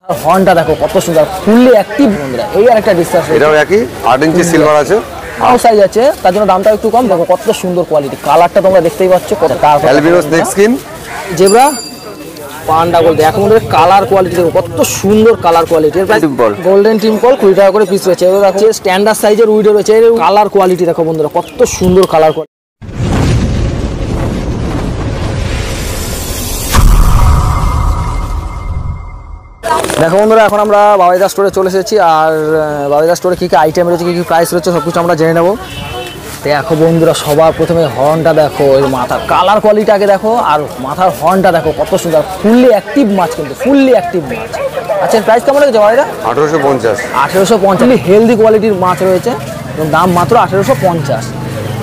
হর্নটা দেখো কত সুন্দর, ফুললি অ্যাক্টিভ বন্ধুরা। এই আর একটা ডিসকাস, এটাও একই 8 ইঞ্চি সিলভার আছে, আউ সাইজ আছে, তার জন্য দামটা একটু কম। দেখো কত সুন্দর কোয়ালিটি, কালারটা তোমরা দেখতেই পাচ্ছ কত। তারপর অ্যালবিনো স্নেক স্কিন, জেব্রা, পান্ডা গোল্ড। দেখো বন্ধুরা কালার কোয়ালিটি দেখো কত সুন্দর কালার কোয়ালিটি। এর প্রাইস গোল্ডেন টিম্পল 20 টাকা করে পিস রয়েছে। এবার দেখো স্ট্যান্ডার্ড সাইজের উইডো রয়েছে। এর কালার কোয়ালিটি দেখো বন্ধুরা কত সুন্দর কালার কোয়ালিটি। দেখো বন্ধুরা এখন আমরা বাবাইদা স্টোরে চলে এসেছি, আর বাবাইদা স্টোরে কী কী আইটেম রয়েছে, কী কী প্রাইস রয়েছে সব কিছু আমরা জেনে নেবো। দেখো বন্ধুরা সবার প্রথমে হর্নটা দেখো, এর মাথার কালার কোয়ালিটি আগে দেখো, আর মাথার হর্নটা দেখো কত সুন্দর, ফুললি অ্যাক্টিভ মাছ, কিন্তু ফুললি অ্যাক্টিভ মাছ। আচ্ছা এর প্রাইস কেমন রয়েছে বাবাইদা? 1850। 1850 হেলদি কোয়ালিটির মাছ রয়েছে এবং দাম মাত্র 1850।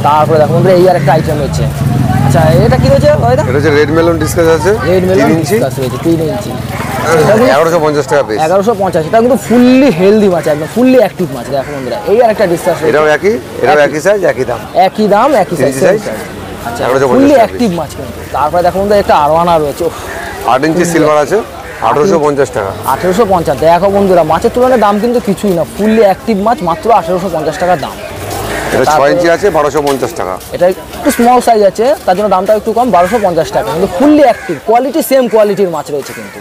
তারপরে দেখো বন্ধুরা এই আর একটা আইটেম রয়েছে। আচ্ছা এটা কি রয়েছে বাবাইদা? এটা হচ্ছে রেড মেলন ডিসকাস আছে, রেড মেলন 3 ইঞ্চি রয়েছে 3 ইঞ্চি, 1150 টাকা পিস। 1150। এটা কিন্তু ফুললি হেলদি মাছ, একদম ফুললি অ্যাক্টিভ মাছ। দেখো বন্ধুরা এই আর একটা ডিসকাস, এটাও একই সাইজ, একই দাম, একই দাম, একই সাইজ। আচ্ছা ফুললি অ্যাক্টিভ মাছ কিন্তু। তারপরে দেখো বন্ধুরা একটা আরওয়ানা রয়েছে, 8 ইঞ্চি সিলভার আছে, 1850 টাকা। 1850। দেখো বন্ধুরা মাছের তুলনায় দাম কিন্তু কিছুই না, ফুললি অ্যাক্টিভ মাছ মাত্র 1850 টাকা দাম। এটা 6 ইঞ্চি আছে, 1250 টাকা। এটা একটু স্মল সাইজ আছে, তার জন্য দামটা একটু কম, 1250 টাকা। কিন্তু ফুললি অ্যাক্টিভ কোয়ালিটি, সেম কোয়ালিটির মাছ রয়েছে কিন্তু।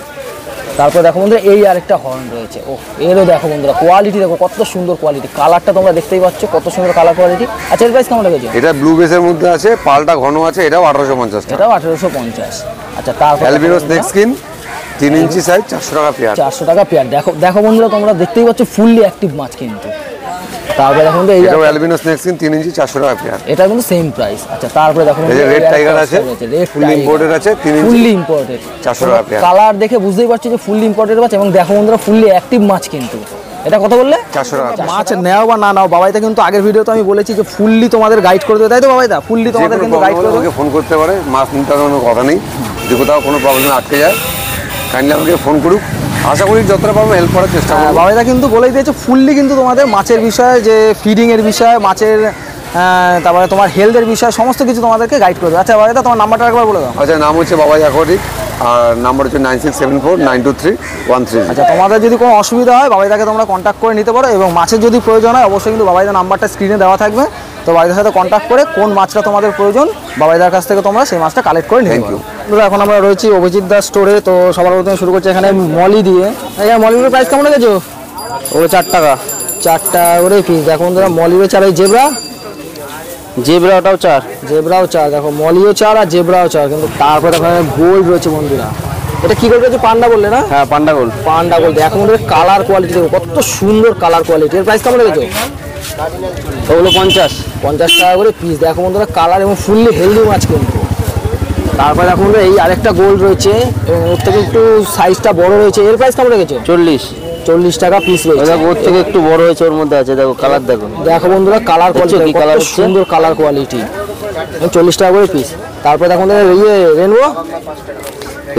তারপর দেখো বন্ধুরা এই আরেকটা হর্ন রয়েছে, ও এরও দেখো বন্ধুরা কোয়ালিটি দেখো কত সুন্দর কোয়ালিটি, কালারটা তোমরা দেখতেই পাচ্ছ কত সুন্দর কালার কোয়ালিটি। আচ্ছা এর প্রাইস কেমন লেগেছে? এটা ব্লু বেসের মধ্যে আছে, পালটা ঘন আছে, এটাও 1850 টাকা। এটাও 1850। আচ্ছা তারপর অ্যালবিনো স্নেক স্কিন 3 ইঞ্চি সাইজ, 400 টাকা পেয়ার। 400 টাকা পেয়ার। দেখো দেখো বন্ধুরা তোমরা দেখতেই পাচ্ছ ফুললি অ্যাক্টিভ মাছ কিন্তু। তারপরে দেখো এই এটাও অ্যালবিনো স্নেক স্কিন 3 ইঞ্চি, 400 টাকা পেয়ার। এটা কিন্তু সেম প্রাইস। আচ্ছা তারপরে দেখো এই যে রেড টাইগার আছে, ফুললি ইম্পোর্টেড আছে, 3 ইঞ্চি, ফুললি ইম্পোর্টেড, 400 টাকা পেয়ার। কালার দেখে বুঝতেই পারছো যে ফুললি ইম্পোর্টেড মাছ, এবং দেখো বন্ধুরা ফুললি অ্যাক্টিভ মাছ কিন্তু। এটা কত বললে? 400 টাকা। মাছ নাও বা না নাও, বাবাইদা কিন্তু আগের ভিডিওতে আমি বলেছি যে ফুললি তোমাদের গাইড করে দেবে, তাই তো বাবাইদা? ফুললি তোমাদের কিন্তু গাইড করে দেবে, ফোন করতে পারে, মাছ নিতে কোনো কথা নেই। যদি কোথাও কোনো প্রবলেম আটকে যায় কাইন্ডলি আমাকে ফোন করুক, আশা করি যতটা পারবো হেল্প করার চেষ্টা করব। বাবাইদা কিন্তু বলেই দিয়েছে ফুললি কিন্তু তোমাদের মাছের বিষয়ে, যে ফিডিংয়ের বিষয়ে, মাছের তারপরে তোমার হেলথের বিষয়ে সমস্ত কিছু তোমাদেরকে গাইড করবে। আচ্ছা বাবাইদা তোমার নাম্বারটা একবার বলে দাও। আচ্ছা নাম হচ্ছে বাবাই অ্যাকোয়াটিক, আর নাম্বার হচ্ছে 9674923130। আচ্ছা তোমাদের যদি কোনো অসুবিধা হয় বাবাইদাকে তোমরা কন্ট্যাক্ট করে নিতে পারো, এবং মাছের যদি প্রয়োজন হয় অবশ্যই কিন্তু বাবাইদার নাম্বারটা স্ক্রিনে দেওয়া থাকবে, তো বাবাইদার সাথে কন্ট্যাক্ট করে কোন মাছটা তোমাদের প্রয়োজন বাবাইদার কাছ থেকে তোমরা সেই মাছটা কালেক্ট করে নিতে পারো। এখন আমরা রয়েছি অভিজিৎ দাস স্টোরে, তো সবার প্রথমে শুরু করছি এখানে মলি দিয়ে। মলিগুলোর প্রাইস কেমন লেগেছে? ও 4 টাকা, 4 টাকা করে পিস। দেখো বন্ধুরা মলিও 4, এই জেব্রাটাও 4, জেব্রাও 4। দেখো মলিও 4 আর জেব্রাও 4 কিন্তু। তারপরে দেখো গোল্ড রয়েছে বন্ধুরা, এটা কি গোল্ড রয়েছে? পান্ডা বললে না? হ্যাঁ পান্ডা গোল্ড। পান্ডা গোল্ড। দেখো বন্ধুরা কালার কোয়ালিটি দেখো কত সুন্দর কালার কোয়ালিটি। এর প্রাইস কেমন লেগেছে? ওগুলো 50 টাকা করে পিস। দেখো বন্ধুরা কালার এবং ফুললি হেলদি মাছ কিন্তু। তারপরে দেখো বন্ধুরা এই আরেকটা গোল্ড রয়েছে, এবং ওর থেকে একটু সাইজটা বড় রয়েছে। এর প্রাইস কেমন লেগেছে? 40 টাকা পিস রয়েছে। ওর থেকে একটু বড় হয়েছে, ওর মধ্যে আছে, দেখো কালার দেখো। দেখো বন্ধুরা কালার কোয়ালিটি, কি কালার, সুন্দর কালার কোয়ালিটি, 40 টাকা করে পিস। তারপরে দেখো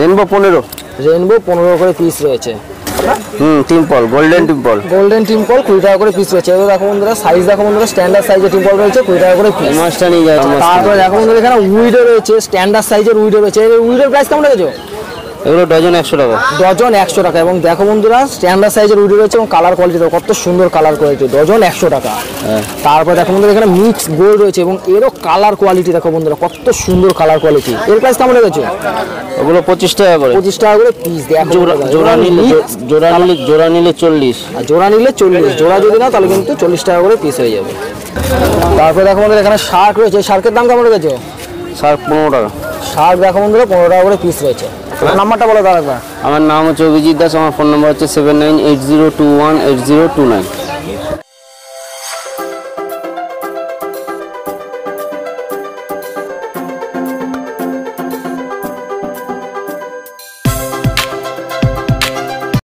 রেনবো 15, রেনবো 15 করে পিস রয়েছে। টিম্পল, গোল্ডেন টিম্পল 20 টাকা করে পিস রয়েছে। এবার দেখো বন্ধুরা সাইজ দেখো বন্ধুরা, স্ট্যান্ডার্ড সাইজের টিম্পল রয়েছে 20 টাকা করে পিস। মাছটা নিয়ে যায়। তারপরে দেখো বন্ধুরা এখানে উইডো রয়েছে, স্ট্যান্ডার্ড সাইজের উইডো রয়েছে। এই উইডোর প্রাইস কেমন লেগেছে? এগুলো ডজন 100 টাকা, ডজন 100 টাকা। এবং দেখো বন্ধুরা স্ট্যান্ডার্ড সাইজের উইডো রয়েছে, এবং কালার কোয়ালিটি দেখো কত সুন্দর কালার কোয়ালিটি, ডজন 100 টাকা। তারপরে দেখো বন্ধুরা এখানে মিক্স গোল্ড রয়েছে, এবং এরও কালার কোয়ালিটি দেখো বন্ধুরা কত সুন্দর কালার কোয়ালিটি। এর প্রাইস কেমন লেগেছে? ওগুলো 25 টাকা করে, 25 টাকা করে পিস। দেখো জোড়া নিলে 40, আর জোড়া নিলে 40, জোড়া যদি না তাহলে কিন্তু 40 টাকা করে পিস হয়ে যাবে। তারপরে দেখো বন্ধুরা এখানে শার্ক রয়েছে, শার্কের দাম কেমন লেগেছে? শার্ক 15 টাকা। শার্ক দেখো বন্ধুরা 15 টাকা করে পিস রয়েছে। নাম্বারটা বলে দাও একবার। আমার নাম হচ্ছে অভিজিৎ দাস, আমার ফোন নাম্বার হচ্ছে 7980218029।